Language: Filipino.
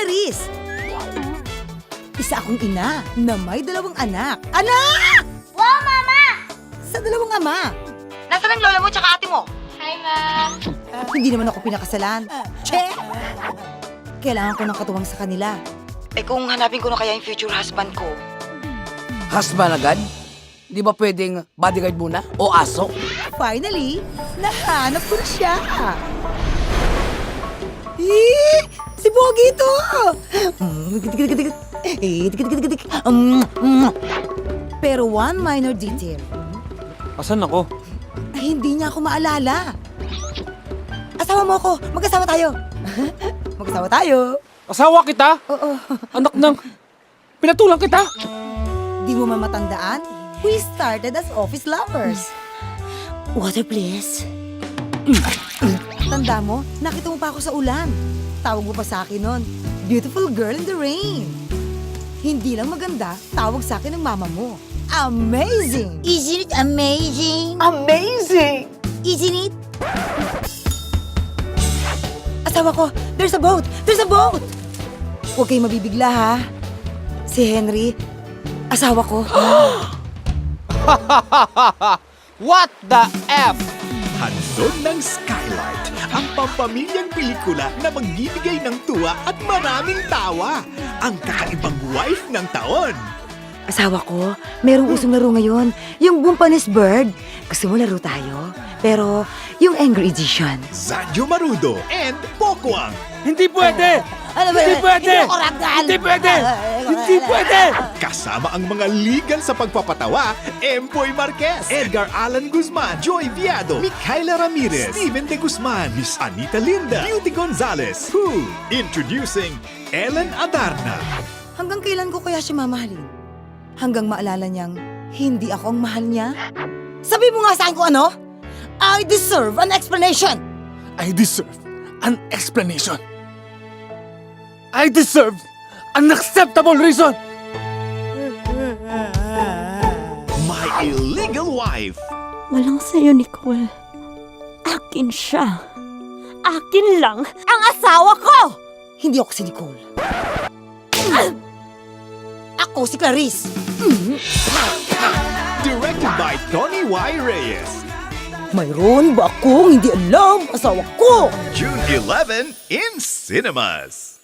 Clarice. Isa akong ina na may 2 anak. Anak! Wow, Mama! Sa 2 ama. Nasaan ang lola mo tsaka ate mo? Hi, Ma'am. Hindi naman ako pinakasalan. Che! Kailangan ko ng katuwang sa kanila. Eh kung hanapin ko na kaya yung future husband ko. Husband agad? Di ba pwedeng bodyguard muna? O aso? Finally, nahanap ko na siya. Eh, si Pogi ito! Pero one minor detail, Asan ako? hindi niya ako maalala. Asawa mo ako, mag-asawa tayo. Mag-asawa tayo. Asawa kita? Oo. Anak ng... Pinatulang kita? Di mo mamatandaan? We started as office lovers. Water, please. Tanda mo, nakita mo pa ako sa ulan. Tawag mo pa sa akin nun, beautiful girl in the rain. Hindi lang maganda, tawag sa akin ng mama mo. Amazing! Isn't it amazing? Amazing! Isn't it? Asawa ko, there's a boat! There's a boat! Huwag kayong mabibigla, ha? Si Henry, asawa ko. What the F? Handog ng Skylight, ang pampamilyang pelikula na magbibigay ng tuwa at maraming tawa. Ang kakaibang wife ng taon. Asawa ko, merong usong laro ngayon. Yung Bumpanis Bird. Gusto mo laro tayo? Pero, yung Angry Edition. Zanjo Marudo and Pokwang. Hindi pwede! Ano ba? Hindi pwede! Hindi ako ragal! Hindi pwede! Hindi pwede! Kasama ang mga ligan sa pagpapatawa, Empoy Marquez, Edgar Allan Guzman, Joy Viado, Micaela Ramirez, Steven De Guzman, Miss Anita Linda, Beauty Gonzalez, who? Introducing Ellen Adarna. Hanggang kailan ko kaya siya mamahalin? Hanggang maalala niyang hindi ako ang mahal niya? Sabi mo nga sa akin kung ano? I deserve an explanation! I deserve an explanation. I deserve an acceptable reason. My Illegal Wife. Walang sa'yo, Nicole. Akin siya. Akin lang ang asawa ko! Hindi ako si Nicole. Ako si Clarice. Directed by Tony Y. Reyes. Mayroon ba akong hindi alam asawa ko? June 11 in cinemas.